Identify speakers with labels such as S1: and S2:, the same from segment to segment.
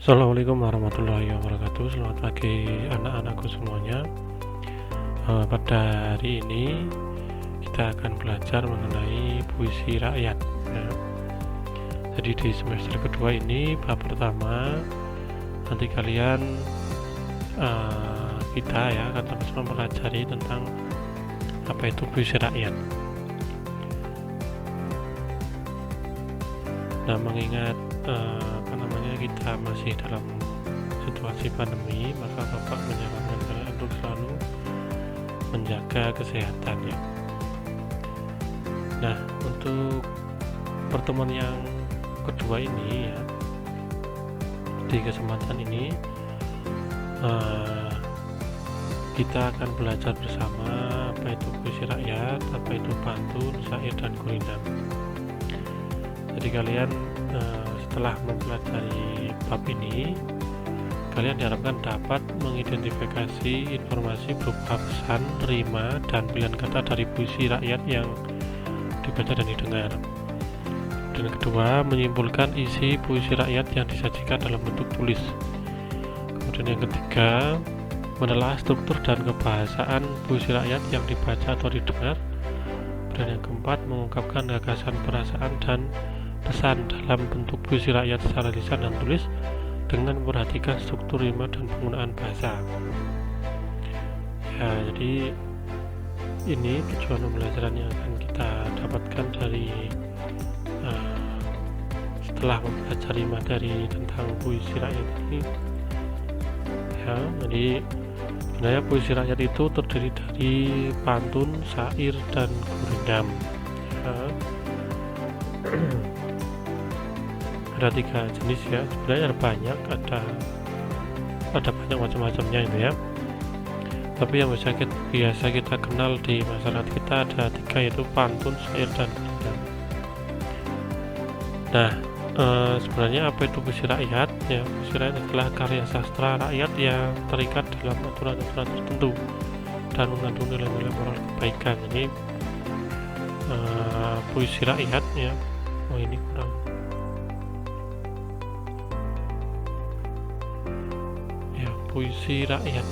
S1: Assalamualaikum warahmatullahi wabarakatuh. Selamat pagi anak-anakku semuanya. Pada hari ini kita akan belajar mengenai puisi rakyat ya. Jadi di semester kedua ini bab pertama nanti kalian kita ya akan sama-sama mempelajari tentang apa itu puisi rakyat. Nah, mengingat kita masih dalam situasi pandemi, maka Bapak menyarankan kalian untuk selalu menjaga kesehatan ya. Nah, untuk pertemuan yang kedua ini ya, di kesempatan ini kita akan belajar bersama apa itu puisi rakyat, apa itu pantun, syair, dan gurindam. Jadi kalian setelah mempelajari bab ini, kalian diharapkan dapat mengidentifikasi informasi berupa pesan, rima, dan pilihan kata dari puisi rakyat yang dibaca dan didengar. Dan kedua, menyimpulkan isi puisi rakyat yang disajikan dalam bentuk tulis. Kemudian yang ketiga, menelaah struktur dan kebahasaan puisi rakyat yang dibaca atau didengar. Dan yang keempat, mengungkapkan gagasan, perasaan, dan pesan dalam bentuk puisi rakyat secara lisan dan tulis dengan memperhatikan struktur rima dan penggunaan bahasa. Ya, jadi ini tujuan pembelajaran yang akan kita dapatkan dari setelah mempelajari materi tentang puisi rakyat ini. Ya, jadi sebenarnya puisi rakyat itu terdiri dari pantun, syair, dan gurindam. Ya. Ada 3 jenis ya, sebenarnya ada banyak, ada banyak macam-macamnya itu ya, tapi yang biasa kita kenal di masyarakat kita ada 3, yaitu pantun, syair, dan gurindam. Nah, sebenarnya apa itu puisi rakyat ya? Puisi rakyat adalah karya sastra rakyat yang terikat dalam aturan-aturan tertentu dan mengandung nilai-nilai moral kebaikan. Ini puisi rakyat ya. Oh, ini kurang. Puisi rakyat.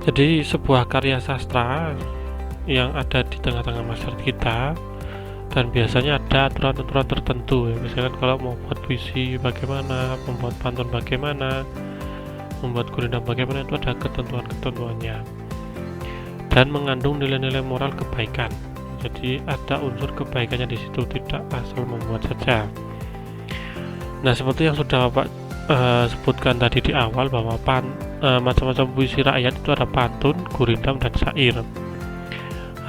S1: Jadi sebuah karya sastra yang ada di tengah-tengah masyarakat kita, dan biasanya ada aturan-aturan tertentu ya. Misalkan kalau mau buat puisi bagaimana, membuat pantun bagaimana, membuat gurindam bagaimana, itu ada ketentuan-ketentuannya dan mengandung nilai-nilai moral kebaikan. Jadi ada unsur kebaikannya di situ, tidak asal membuat saja. Nah, seperti yang sudah Bapak sebutkan tadi di awal, bahwa macam-macam puisi rakyat itu ada pantun, gurindam, dan syair.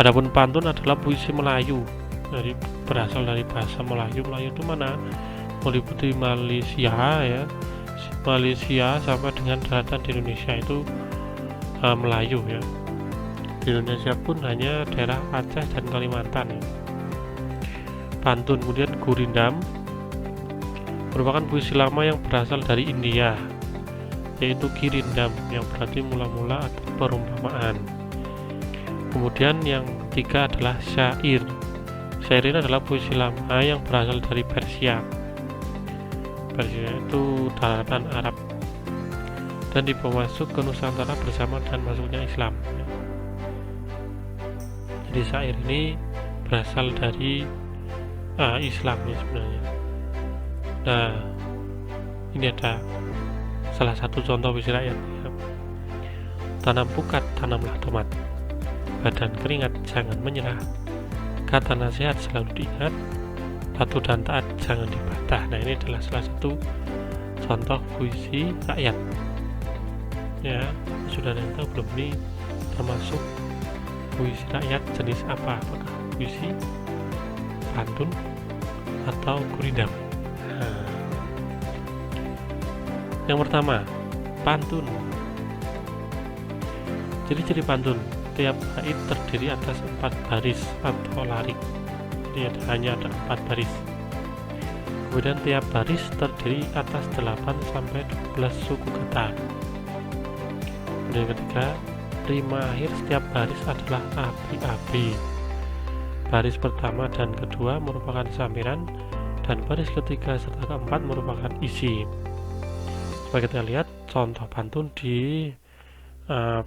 S1: Adapun pantun adalah puisi Melayu, jadi berasal dari bahasa Melayu. Melayu itu mana? Meliputi Malaysia ya, Malaysia sampai dengan daratan di Indonesia itu Melayu ya. Di Indonesia pun hanya daerah Aceh dan Kalimantan ya. Pantun. Kemudian gurindam merupakan puisi lama yang berasal dari India, yaitu girindam, yang berarti mula-mula atau perumpamaan. Kemudian yang ketiga adalah syair. Syair ini adalah puisi lama yang berasal dari Persia. Persia itu daratan Arab, dan dibawa masuk ke Nusantara bersama dan masuknya Islam. Jadi syair ini berasal dari Islam ya sebenarnya. Nah, ini ada salah satu contoh puisi rakyat ya. Tanam pukat, tanamlah tomat, badan keringat jangan menyerah, kata nasihat selalu diingat, patuh dan taat jangan dibantah. Nah, ini adalah salah satu contoh puisi rakyat ya. Sudah ada yang tahu belum, ini termasuk puisi rakyat jenis apa? Apakah puisi, pantun, atau gurindam? Nah, yang pertama, pantun. Ciri-ciri pantun: tiap bait terdiri atas 4 baris atau larik, jadi hanya ada 4 baris. Kemudian tiap baris terdiri atas 8 sampai 12 suku kata. Kemudian ketiga, rima akhir setiap baris adalah AB-AB. Baris pertama dan kedua merupakan samiran, dan baris ketiga serta keempat merupakan isi. Coba kita lihat contoh pantun di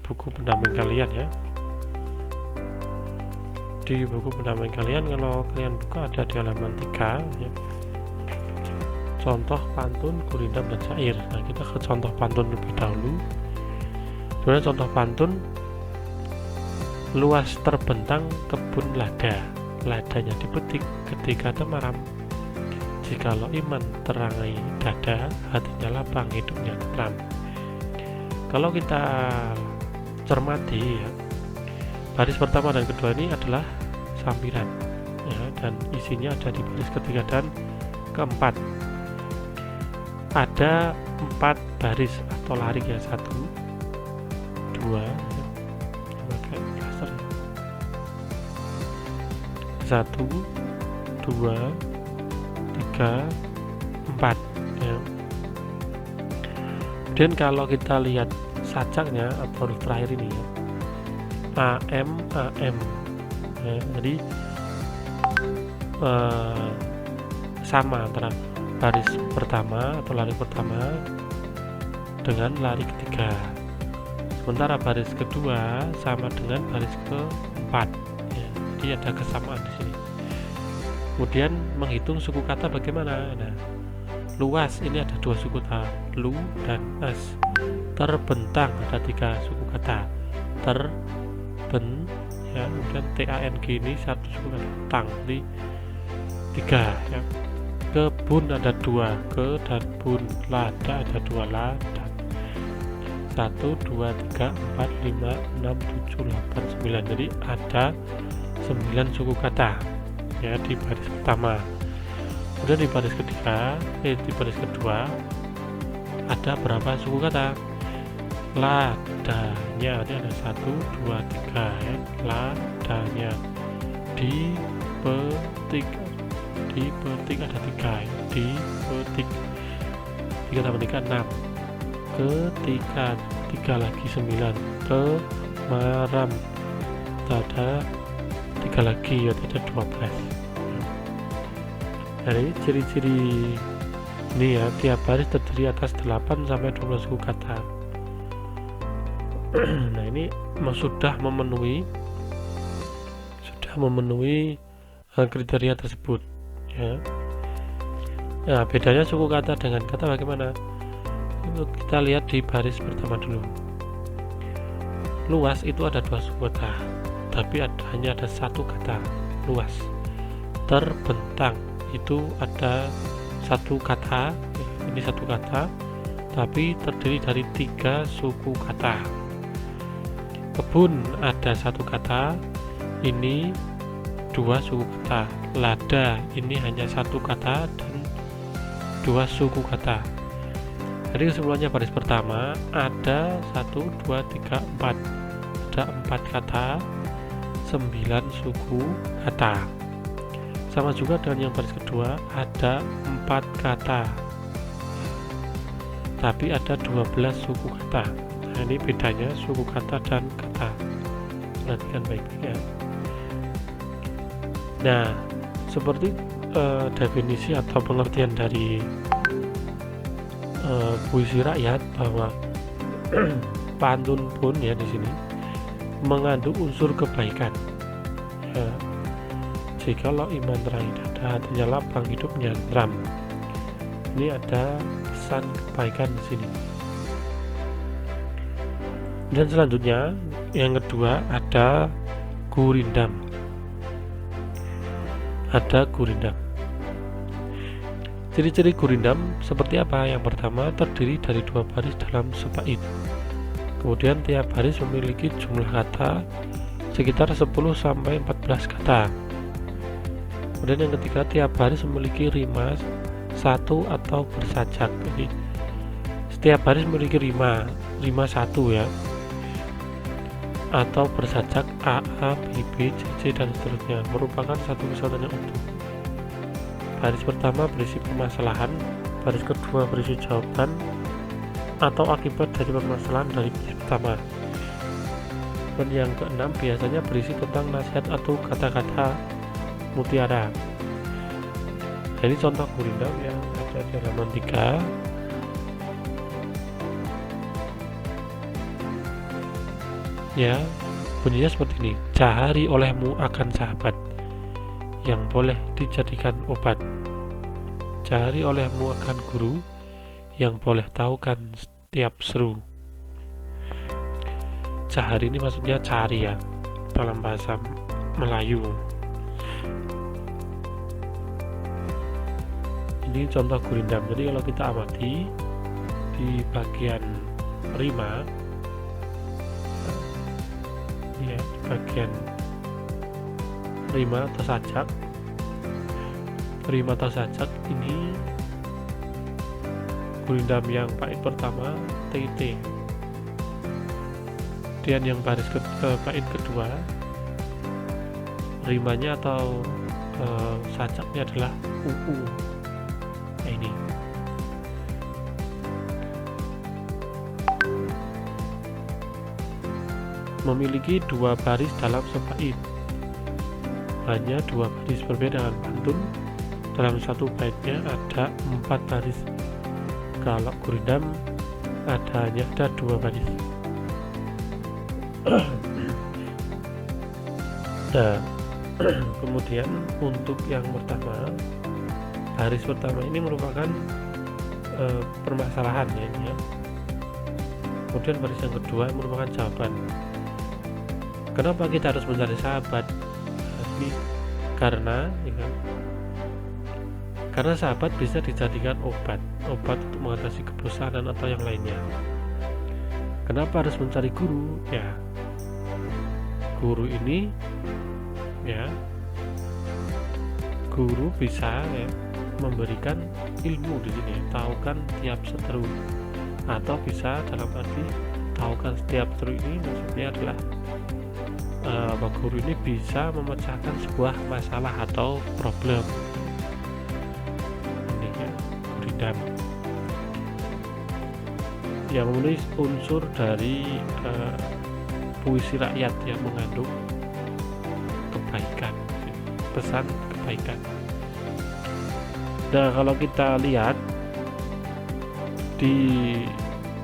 S1: buku pendamping kalian ya. Di buku pendamping kalian, kalau kalian buka ada di halaman 3 ya. Contoh pantun gurindam dan syair. Nah, kita ke contoh pantun lebih dahulu. Sebenarnya contoh pantun, luas terbentang kebun lada, ladanya dipetik ketika temaram. Jikalau iman terangai dada, hatinya lapang, hidupnya tenteram. Kalau kita cermati ya, baris pertama dan kedua ini adalah sambiran ya, dan isinya ada di baris ketiga dan keempat. Ada 4 baris atau larik ya, 1, 2 ya, pakai laser 1, 2, 3, 4 ya. Kemudian kalau kita lihat sajangnya atau huruf terakhir ini ya, AM AM ya, jadi sama antara baris pertama atau lari pertama dengan lari ketiga, sementara baris kedua sama dengan baris keempat ya, jadi ada kesamaan di sini. Kemudian menghitung suku kata bagaimana? Nah, luas ini ada 2 suku kata, lu dan as. Terbentang ada 3 suku kata, terben ya, kemudian tang ini 1 suku kata, tang di 3 ya. Kebun ada 2, ke dan bun. Lada ada 2, lada. 1, 2, 3, 4, 5, 6, 7, 8, 9. Jadi ada 9 suku kata ya di baris pertama. Kemudian di baris ketiga, di baris kedua ada berapa suku kata? Ladanya ini ada 1, 2, 3 ya. Ladanya dipetik ada 3 ya. Dipetik 3 tambah 3 6, ketika 3 lagi 9, temaram ada 3 lagi ya, ada 12. Jadi ciri-ciri ini ya, tiap baris terdiri atas 8 sampai 12 suku kata. Nah, ini sudah memenuhi kriteria tersebut ya. Nah, bedanya suku kata dengan kata bagaimana? Kita lihat di baris pertama dulu. Luas itu ada 2 suku kata, tapi hanya ada 1 kata luas. Terbentang itu ada 1 kata, ini 1 kata, tapi terdiri dari 3 suku kata. Kebun ada 1 kata, ini 2 suku kata. Lada ini hanya 1 kata dan 2 suku kata. Jadi kesimpulannya, baris pertama ada 1, 2, 3, 4, ada 4 kata, 9 suku kata. Sama juga dengan yang baris kedua, ada 4 kata tapi ada 12 suku kata. Nah, ini bedanya suku kata dan kata, perhatikan baik-baik ya. Nah, seperti definisi atau pengertian dari puisi rakyat, bahwa pantun pun ya di sini mengandung unsur kebaikan ya. Jikalau iman terangi dada, hatinya lapang, hidupnya tenteram. Ini ada pesan kebaikan di sini. Dan selanjutnya yang kedua ada gurindam. Ada gurindam. Ciri-ciri gurindam seperti apa? Yang pertama, terdiri dari 2 baris dalam sebait. Kemudian tiap baris memiliki jumlah kata sekitar 10 sampai 14 kata. Kemudian yang ketiga, tiap baris memiliki rima 1 atau bersajak. Jadi setiap baris memiliki rima 1 ya, atau bersajak A, B, B, C, C dan seterusnya, merupakan satu kesatuan yang utuh. Baris pertama berisi permasalahan, baris kedua berisi jawaban atau akibat dari permasalahan dari baris pertama. Dan yang keenam biasanya berisi tentang nasihat atau kata-kata mutiara. Nah, ini contoh gurindam yang ada di halaman 3. Ya, bunyinya seperti ini. Cahari olehmu akan sahabat yang boleh dijadikan obat. Cahari olehmu akan guru yang boleh tahukan setiap seru. Cahari ini maksudnya cari ya, dalam bahasa Melayu. Ini contoh gurindam. Jadi kalau kita amati di bagian rima, ya, bagian rima atau sajak, rima atau sajak ini gurindam yang bait pertama TT, dan yang baris bait kedua rimanya atau sajaknya adalah UU. Nah, ini memiliki 2 baris dalam sebait. Hanya 2 baris berbeda dengan pantun. Dalam satu baitnya ada 4 baris. Kalau gurindam hanya ada 2 baris. Nah, kemudian untuk yang pertama, baris pertama ini merupakan permasalahan ya, ini ya. Kemudian baris yang kedua merupakan jawaban. Kenapa kita harus mencari sahabat? Ini karena ya kan, karena sahabat bisa dijadikan obat untuk mengatasi kebosanan atau yang lainnya. Kenapa harus mencari guru? Ya, guru ini ya, guru bisa ya memberikan ilmu di sini, tahukan tiap seteru, atau bisa dalam arti tahukan setiap seteru ini maksudnya adalah guru ini bisa memecahkan sebuah masalah atau problem. Ini ya, gurindam yang memenuhi unsur dari puisi rakyat yang mengandung kebaikan, pesan kebaikan. Nah, kalau kita lihat di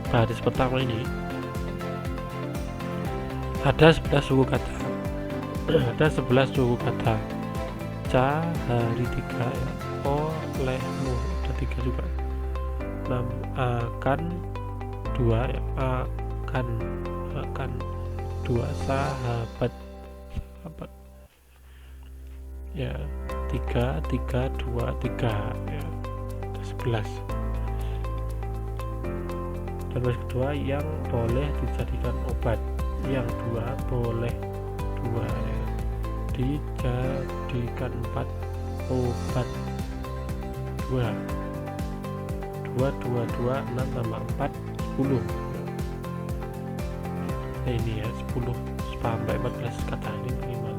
S1: baris pertama ini ada 11 suku kata. Ada 11 suku kata. Cahari 3 ya. Olehmu ada 3 juga. Akan 2 ya. Akan 2 sahabat ya, 3 2 3 ya, 11. Dan baris kedua yang boleh dijadikan obat, yang 2 boleh 2 ya, dijadikan 4 obat 2 2 6 tambah 4 10. Nah, ini ya 10 sampai 14 kata ini minimal.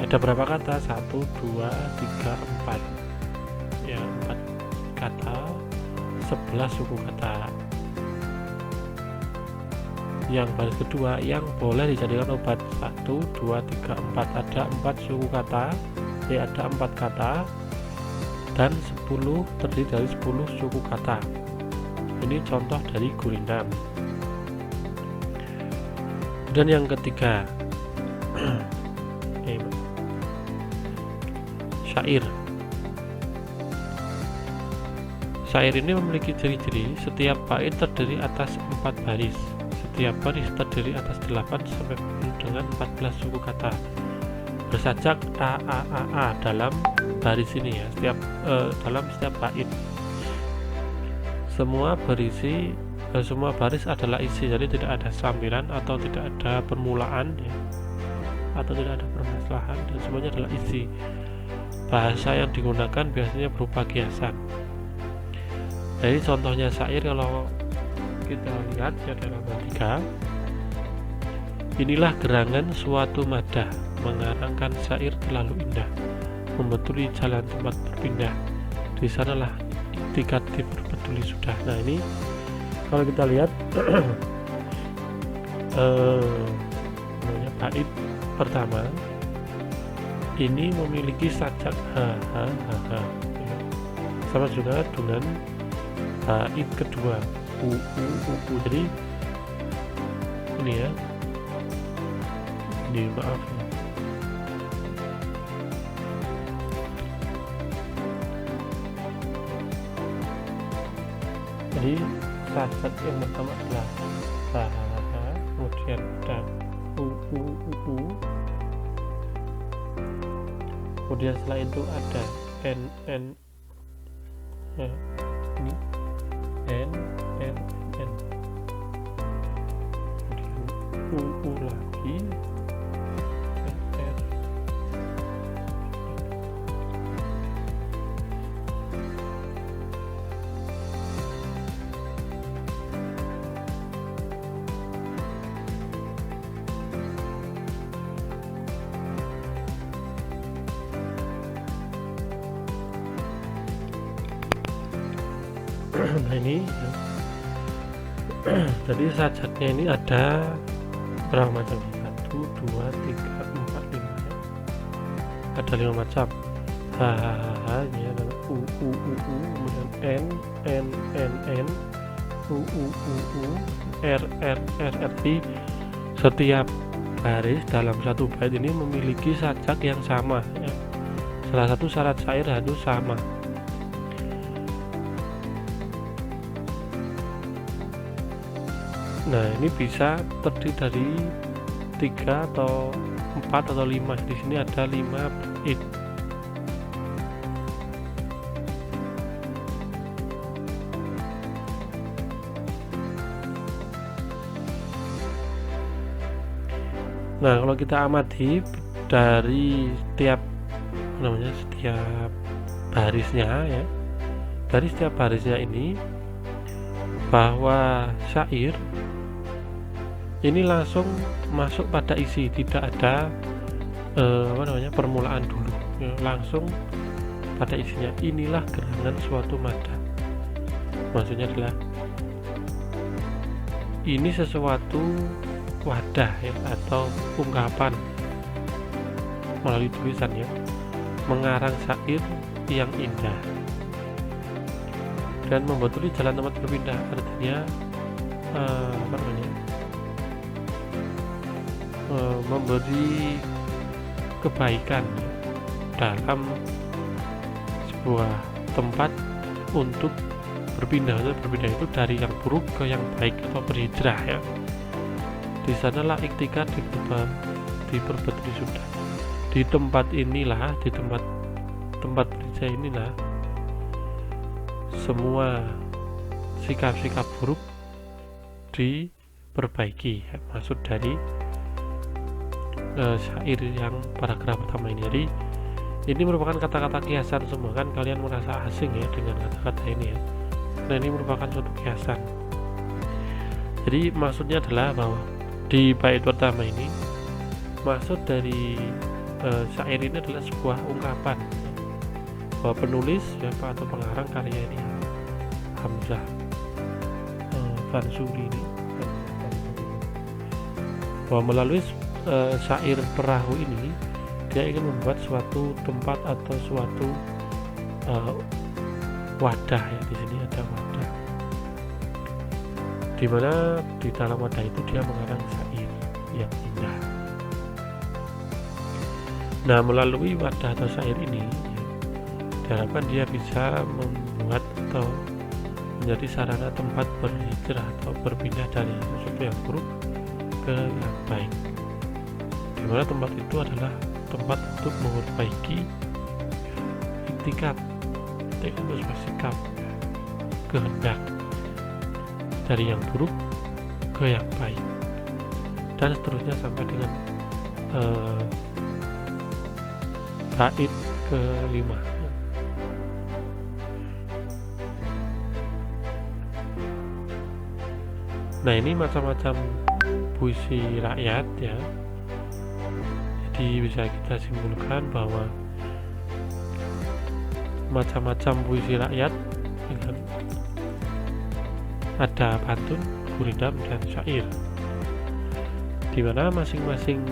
S1: Ada berapa kata? 1 2 3 4 ya, 4 kata, 11 suku kata. Yang baris kedua yang boleh dijadikan obat, 1 2 3 4, ada 4 suku kata ya, ada 4 kata dan 10 terdiri dari 10 suku kata. Ini contoh dari gurindam. Dan yang ketiga syair. Syair ini memiliki ciri-ciri setiap bait terdiri atas 4 baris. Setiap baris terdiri atas 8 sampai dengan 14 suku kata. Bersajak a dalam baris ini ya, dalam setiap bait. Semua baris adalah isi, jadi tidak ada sambilan atau tidak ada permulaan ya, atau tidak ada permasalahan, dan semuanya adalah isi. Bahasa yang digunakan biasanya berupa kiasan. Jadi contohnya syair kalau kita lihat ya dalam 3. Inilah gerangan suatu madah, mengarangkan syair terlalu indah, membetuli jalan tempat berpindah, di sanalah indikatif berpeduli sudah. Nah, ini kalau kita lihat bait pertama ini memiliki sajak ha ha ha ha, ya. Sama juga dengan bait kedua u u u, u. Jadi ini ya, ini maaf ya. Jadi sajak yang pertama adalah ha ha ha, kemudian ada u u u u, kemudian setelah itu ada n n ya, ini n n n, kemudian u lagi n r. Nah ini ya. Jadi sajaknya ini ada berapa macam? 1, 2, 3, 4, 5 ya. Ada 5 macam. Hahaha ya, u u u u, kemudian n n n n, u u u u, r r r r. Setiap baris dalam satu bait ini memiliki sajak yang sama ya. Salah satu syarat syair harus sama. Nah ini bisa terdiri dari 3 atau 4 atau 5. Di sini ada 5 bait. Nah kalau kita amati dari setiap barisnya ya, dari setiap barisnya ini, bahwa syair ini langsung masuk pada isi, tidak ada permulaan dulu ya, langsung pada isinya. Inilah gerangan suatu mada, maksudnya adalah ini sesuatu wadah ya, atau ungkapan melalui tulisan ya, mengarang syair yang indah dan membuat tulis jalan tempat berpindah. Artinya memberi kebaikan dalam sebuah tempat untuk berpindah. Berpindah itu dari yang buruk ke yang baik atau berhijrah ya. Di sanalah iktikad diperbuat sudah. Di tempat inilah, di tempat berhijrah inilah, semua sikap-sikap buruk diperbaiki ya. Maksud dari syair yang paragraf pertama ini. Jadi ini merupakan kata-kata kiasan semua, kan kalian merasa asing ya dengan kata-kata ini ya, karena ini merupakan suatu kiasan. Jadi maksudnya adalah bahwa di bait pertama ini, maksud dari syair ini adalah sebuah ungkapan bahwa penulis siapa atau pengarang karya ini Hamzah Fansuri ini, bahwa melalui syair perahu ini dia ingin membuat suatu tempat atau suatu wadah ya. Di sini ada wadah, dimana di dalam wadah itu dia mengarang syair yang indah. Nah melalui wadah atau syair ini ya, diharapkan dia bisa membuat atau menjadi sarana tempat berhijrah atau berpindah dari sesuatu yang buruk ke yang baik, dimana tempat itu adalah tempat untuk memperbaiki iktikad, itu sebuah sikap, kehendak dari yang buruk ke yang baik, dan seterusnya sampai dengan bait kelima. Nah ini macam-macam puisi rakyat ya. Jadi bisa kita simpulkan bahwa macam-macam puisi rakyat dengan ada pantun, gurindam, dan syair. di mana masing-masing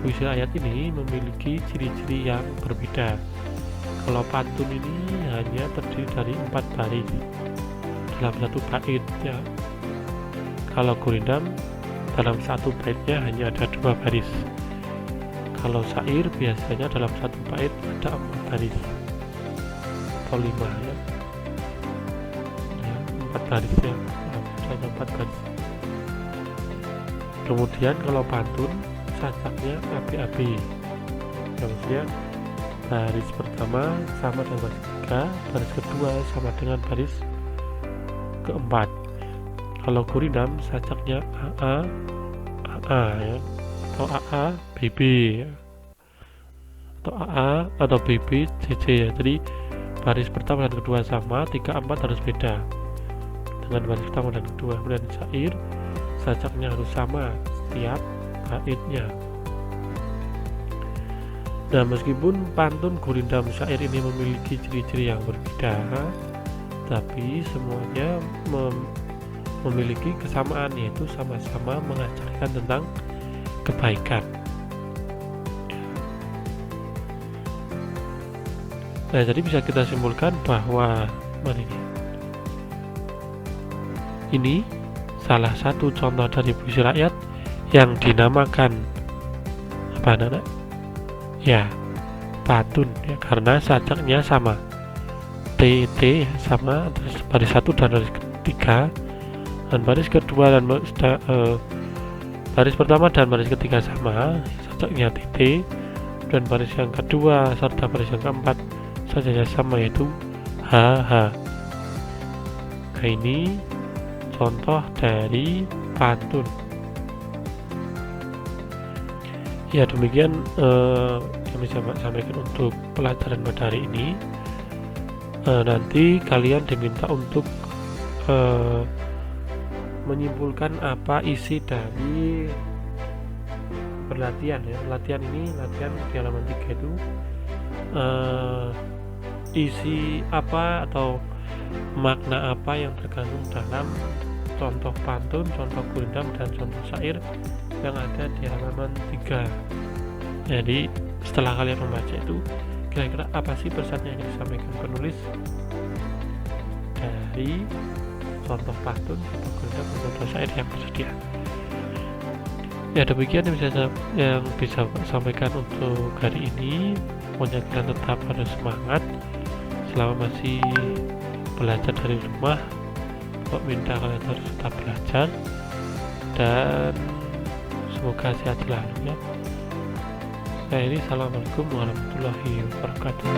S1: puisi rakyat ini memiliki ciri-ciri yang berbeda. Kalau pantun ini hanya terdiri dari 4 baris dalam satu bait ya. Kalau gurindam dalam satu baitnya hanya ada 2 baris. Kalau syair biasanya dalam satu bait ada 4 baris atau 5 ya. 4 baris ya, hanya 4 baris. Kemudian kalau pantun sacaknya api-api, maksudnya baris pertama sama dengan baris ketiga, baris kedua sama dengan baris keempat. Kalau gurindam sacaknya AA ya, atau AA BB ya, atau AA atau BB CC ya. Jadi baris pertama dan kedua sama, 3, 4 harus beda dengan baris pertama dan kedua. Kemudian syair sacaknya harus sama setiap baitnya. Nah, meskipun pantun, gurindam, syair ini memiliki ciri-ciri yang berbeda, tapi semuanya memiliki kesamaan, yaitu sama-sama mengajarkan tentang kebaikan. Nah, jadi bisa kita simpulkan bahwa ini salah satu contoh dari puisi rakyat yang dinamakan apa anak-anak? Ya, pantun ya, karena sacaknya sama, TT sama, baris 1 dan baris ketiga, dan baris kedua dan baris pertama dan baris ketiga sama, sacaknya TT, dan baris yang kedua serta baris yang keempat sacaknya sama, yaitu HH. Nah, ini contoh dari pantun. Ya, demikian yang bisa Pak sampaikan untuk pelajaran pada hari ini. Nanti kalian diminta untuk menyimpulkan apa isi dari perlatihan ya. Latihan ini, latihan di halaman 3 itu isi apa atau makna apa yang terkandung dalam contoh pantun, contoh gurindam, dan contoh syair yang ada di halaman 3. Jadi setelah kalian membaca itu, kira-kira apa sih pesan yang disampaikan penulis dari contoh pantun, contoh gurindam, dan contoh syair yang tersedia. Ya, demikian yang bisa sampaikan untuk hari ini. Pokoknya kalian tetap harus semangat selama masih belajar dari rumah. Pokok minta kalian harus tetap belajar dan semoga sehat selalu ya. Assalamualaikum warahmatullahi wabarakatuh.